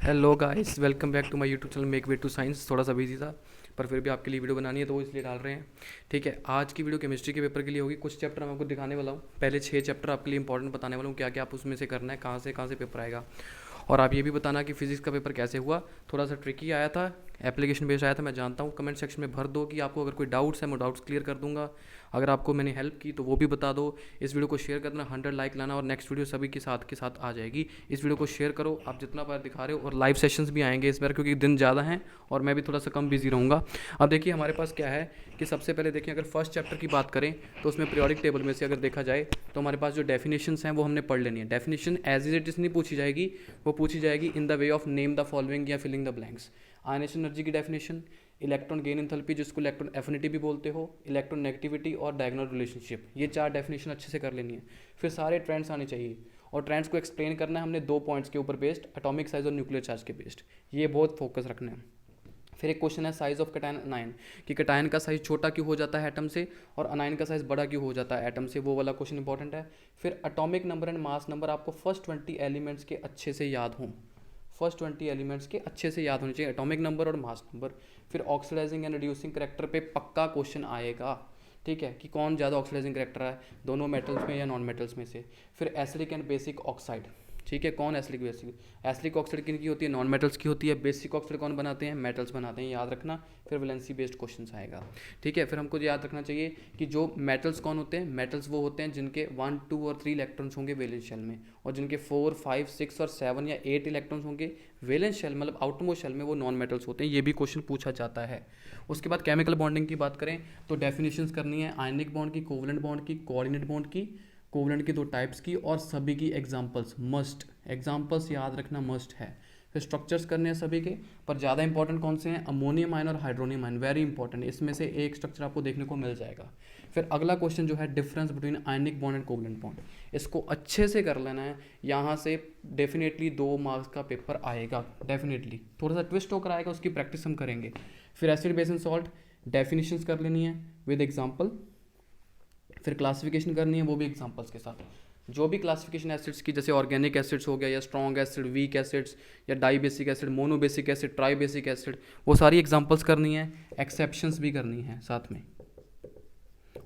Hello guys, welcome back to my YouTube channel make way to science. थोड़ा सा busy था पर फिर भी आपके लिए वीडियो बनानी है तो वो इसलिए डाल रहे हैं। ठीक है, आज की वीडियो केमिस्ट्री के पेपर के लिए होगी। कुछ चैप्टर मैं आपको दिखाने वाला हूँ। पहले 6 चैप्टर आपके लिए इंपॉर्टेंट बताने वाला हूँ, क्या क्या आप उसमें से करना है, कहाँ से पेपर आएगा। और आप ये भी बताना कि फिजिक्स का पेपर कैसे हुआ। थोड़ा सा ट्रिकी आया था, एप्लीकेशन बेस्ड आया था, मैं जानता हूँ। कमेंट सेक्शन में भर दो कि आपको अगर कोई डाउट्स है मैं डाउट्स क्लियर कर दूंगा। अगर आपको मैंने हेल्प की तो वो भी बता दो। इस वीडियो को शेयर करना, 100 लाइक लाना और नेक्स्ट वीडियो सभी के साथ आ जाएगी। इस वीडियो को शेयर करो, आप जितना बार दिखा रहे हो। और लाइव सेशंस भी आएंगे इस बार क्योंकि दिन ज़्यादा हैं और मैं भी थोड़ा सा कम बिजी रहूँगा। अब देखिए हमारे पास क्या है कि सबसे पहले देखिए, अगर फर्स्ट चैप्टर की बात करें तो उसमें पीरियोडिक टेबल में से अगर देखा जाए तो हमारे पास जो डेफिनेशंस हैं वो हमने पढ़ लेनी है। Definition as is it is नहीं पूछी जाएगी, वो पूछी जाएगी in the way of name the following या filling the blanks. Ionisation energy की डेफिनेशन, इलेक्ट्रॉन गेन एंथैल्पी जिसको इलेक्ट्रॉन एफिनिटी भी बोलते हो, इलेक्ट्रॉन नेगेटिविटी और डायगोनल रिलेशनशिप, ये 4 डेफिनेशन अच्छे से कर लेनी है। फिर सारे ट्रेंड्स आने चाहिए और ट्रेंड्स को एक्सप्लेन करना है हमने 2 पॉइंट्स के ऊपर बेस्ड, एटॉमिक साइज और न्यूक्लियर चार्ज के बेस्ड। ये बहुत फोकस रखना है। फिर एक क्वेश्चन है साइज ऑफ कैटायन अनायन, कि कैटायन का साइज छोटा क्यों हो जाता है एटम से और अनायन का साइज बड़ा क्यों हो जाता है एटम से, वो वाला क्वेश्चन इंपॉर्टेंट है। फिर atomic number and mass number आपको फर्स्ट 20 एलिमेंट्स के अच्छे से याद हों, फर्स्ट 20 एलिमेंट्स के अच्छे से याद होने चाहिए, एटॉमिक नंबर और मास नंबर। फिर ऑक्सीडाइजिंग एंड रिड्यूसिंग करेक्टर पे पक्का क्वेश्चन आएगा। ठीक है, कि कौन ज़्यादा ऑक्सीडाइजिंग करेक्टर है, दोनों मेटल्स में या नॉन मेटल्स में से। फिर एसिडिक एंड बेसिक ऑक्साइड, ठीक है, कौन एसिडिक बेसिक, एसिडिक ऑक्साइड किन की होती है, नॉन मेटल्स की होती है। बेसिक ऑक्साइड कौन बनाते हैं, मेटल्स बनाते हैं, याद रखना। फिर वैलेंसी बेस्ड क्वेश्चंस आएगा। ठीक है, फिर हमको याद रखना चाहिए कि जो मेटल्स कौन होते हैं, मेटल्स वो होते हैं जिनके 1, 2 और 3 इलेक्ट्रॉन्स होंगे वैलेंस शेल में, और जिनके 4, 5, 6 और 7 या 8 इलेक्ट्रॉन्स होंगे वैलेंस शेल मतलब आउटरमोस्ट शेल में, वो नॉन मेटल्स होते हैं। ये भी क्वेश्चन पूछा जाता है। उसके बाद केमिकल बॉन्डिंग की बात करें तो डेफिनेशंस करनी है आयनिक बॉन्ड की, कोवलेंट बॉन्ड की, कोऑर्डिनेट बॉन्ड की, कोवलेंट की 2 टाइप्स की, और सभी की एग्जांपल्स मस्ट, एग्जांपल्स याद रखना मस्ट है। फिर स्ट्रक्चर्स करने हैं सभी के, पर ज़्यादा इंपॉर्टेंट कौन से हैं, अमोनियम आयन और हाइड्रोनियम आयन, वेरी इंपॉर्टेंट। इसमें से एक स्ट्रक्चर आपको देखने को मिल जाएगा। फिर अगला क्वेश्चन जो है difference between ionic bond and covalent bond, इसको अच्छे से कर लेना है। यहाँ से डेफिनेटली 2 मार्क्स का पेपर आएगा, डेफिनेटली थोड़ा सा ट्विस्ट होकर आएगा, उसकी प्रैक्टिस हम करेंगे। फिर acid base and salt definitions कर लेनी है विद एग्जाम्पल। फिर क्लासिफिकेशन करनी है वो भी एग्जांपल्स के साथ। जो भी क्लासिफिकेशन एसिड्स की, जैसे ऑर्गेनिक एसिड्स हो गया या स्ट्रॉन्ग एसिड, वीक एसिड्स या dibasic acid, monobasic acid, tribasic acid, वो सारी एग्जांपल्स करनी है, एक्सेप्शंस भी करनी है साथ में।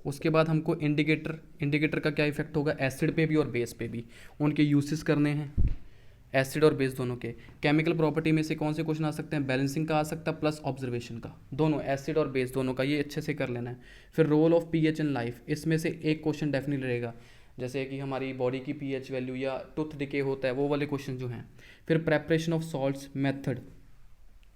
उसके बाद हमको इंडिकेटर का क्या इफेक्ट होगा एसिड पे भी और बेस पे भी, उनके यूसेस करने हैं, एसिड और बेस दोनों के। केमिकल प्रॉपर्टी में से कौन से क्वेश्चन आ सकते हैं, बैलेंसिंग का आ सकता है प्लस ऑब्जर्वेशन का, दोनों एसिड और बेस दोनों का, ये अच्छे से कर लेना है। फिर role of pH in life, इसमें से एक क्वेश्चन डेफिनेटली रहेगा, जैसे कि हमारी बॉडी की पीएच वैल्यू या टूथ डिके होता है, वो वाले क्वेश्चन जो हैं। फिर प्रेपरेशन ऑफ सॉल्ट्स मेथड,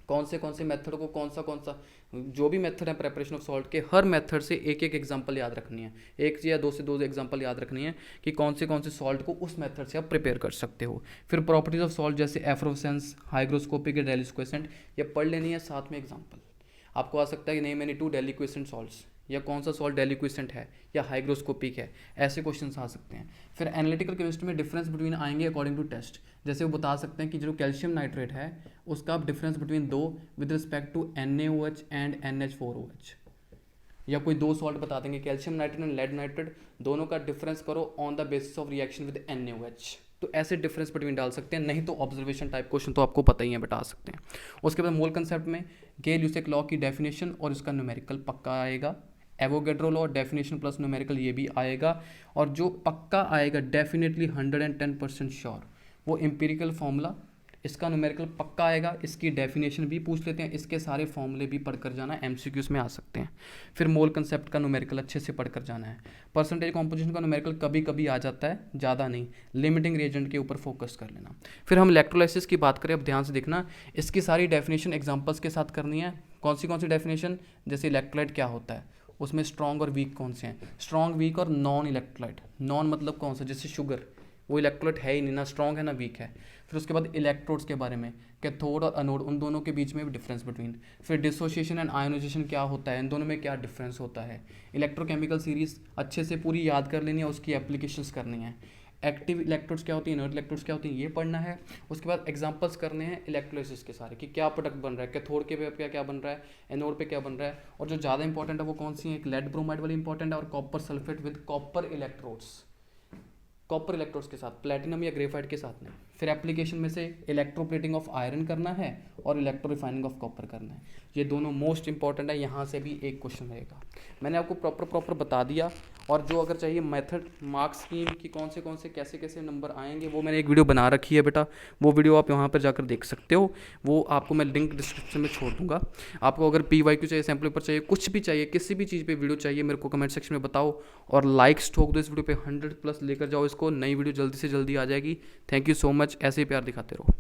कौन से मेथड को कौन सा जो भी मेथड है प्रेपरेशन ऑफ सॉल्ट के, हर मेथड से एक एक एग्जांपल याद रखनी है, एक या 2 से 2 एग्जांपल याद रखनी है कि कौन से सॉल्ट को उस मेथड से आप प्रिपेयर कर सकते हो। फिर प्रॉपर्टीज ऑफ सॉल्ट जैसे एफ्रोसेंस, हाइग्रोस्कोपिक या डेलिक्वेसेंट, ये पढ़ लेनी है साथ में एग्जाम्पल। आपको आ सकता है कि नहीं मैंने 2 डेलिक्वेसेंट सॉल्ट्स, या कौन सा सॉल्ट डेलिक्वेसेंट है या हाइग्रोस्कोपिक है, ऐसे क्वेश्चन आ सकते हैं। फिर एनालिटिकल केमिस्ट्री में डिफरेंस बिटवीन आएंगे अकॉर्डिंग टू टेस्ट, जैसे वो बता सकते हैं कि जो कैल्शियम नाइट्रेट है उसका आप difference between 2 with respect to NaOH and NH4OH, या कोई 2 सॉल्ट बता देंगे calcium nitrate and lead nitrate, दोनों का डिफरेंस करो on the basis of reaction with NaOH, तो ऐसे डिफरेंस बिटवीन डाल सकते हैं। नहीं तो ऑब्जर्वेशन टाइप क्वेश्चन तो आपको पता ही है, बता सकते हैं। उसके बाद मोल कंसेप्ट में गेल-यूसेक लॉ की डेफिनेशन और इसका न्यूमेरिकल पक्का आएगा। Avogadro law definition plus numerical ये भी आएगा। और जो पक्का आएगा डेफिनेटली 110% श्योर, वो एम्पिरिकल फॉर्मूला, इसका न्यूमेरिकल पक्का आएगा, इसकी डेफिनेशन भी पूछ लेते हैं, इसके सारे फॉर्मूले भी पढ़कर जाना, MCQs में आ सकते हैं। फिर मोल कंसेप्ट का न्यूमेरिकल अच्छे से पढ़कर जाना है। परसेंटेज कॉम्पोजिशन का न्यूमेरिकल कभी कभी आ जाता है, ज़्यादा नहीं, लिमिटिंग रिएजेंट के ऊपर फोकस कर लेना। फिर हम इलेक्ट्रोलाइसिस की बात करें, अब ध्यान से देखना, इसकी सारी डेफिनेशन एग्जाम्पल्स के साथ करनी है। कौन सी डेफिनेशन, जैसे इलेक्ट्रोलाइट क्या होता है, उसमें स्ट्रॉन्ग और वीक कौन से हैं, स्ट्रॉन्ग वीक और नॉन इलेक्ट्रोलाइट। नॉन मतलब कौन सा, जैसे शुगर, वो इलेक्ट्रोलाइट है ही नहीं, ना स्ट्रॉन्ग है ना वीक है। फिर उसके बाद इलेक्ट्रोड्स के बारे में, कैथोड और अनोड, उन दोनों के बीच में भी डिफरेंस बिटवीन। फिर डिसोसिएशन एंड आयोनाइजेशन क्या होता है, इन दोनों में क्या डिफरेंस होता है। इलेक्ट्रोकेमिकल सीरीज अच्छे से पूरी याद कर लेनी है, उसकी एप्लीकेशंस करनी है। एक्टिव इलेक्ट्रोड्स क्या होती हैं, इनर्ट इलेक्ट्रोड्स क्या होती हैं, ये पढ़ना है। उसके बाद एग्जांपल्स करने हैं इलेक्ट्रोलाइसिस के सारे, कि क्या प्रोडक्ट बन रहा है, कैथोड के पे क्या बन रहा है, एनोड पे क्या बन रहा है। और जो ज़्यादा इंपॉर्टेंट है वो कौन सी है, एक लेड ब्रोमाइड वाली इंपॉर्टेंट है, और copper sulphate with copper electrodes, copper electrodes के साथ, प्लेटिनम या ग्रेफाइट के साथ नहीं। फिर एप्लीकेशन में से इलेक्ट्रोप्लेटिंग ऑफ आयरन करना है और इलेक्ट्रो रिफाइनिंग ऑफ कॉपर करना है। ये दोनों मोस्ट इंपॉर्टेंट है, यहाँ से भी एक क्वेश्चन रहेगा। मैंने आपको प्रॉपर बता दिया, और जो अगर चाहिए मेथड मार्क्स स्कीम की कौन से कैसे कैसे नंबर आएंगे, वो मैंने एक वीडियो बना रखी है बेटा, वो वीडियो आप वहाँ पर जाकर देख सकते हो। वो आपको मैं लिंक डिस्क्रिप्शन में छोड़ दूंगा। आपको अगर PYQ चाहिए, सैम्पल पेपर चाहिए, कुछ भी चाहिए, किसी भी चीज़ पे वीडियो चाहिए, मेरे को कमेंट सेक्शन में बताओ और लाइक्स ठोक दो इस वीडियो पे, 100+ लेकर जाओ इसको। नई वीडियो जल्दी से जल्दी आ जाएगी। थैंक यू सो मच, ऐसे ही प्यार दिखाते रहो।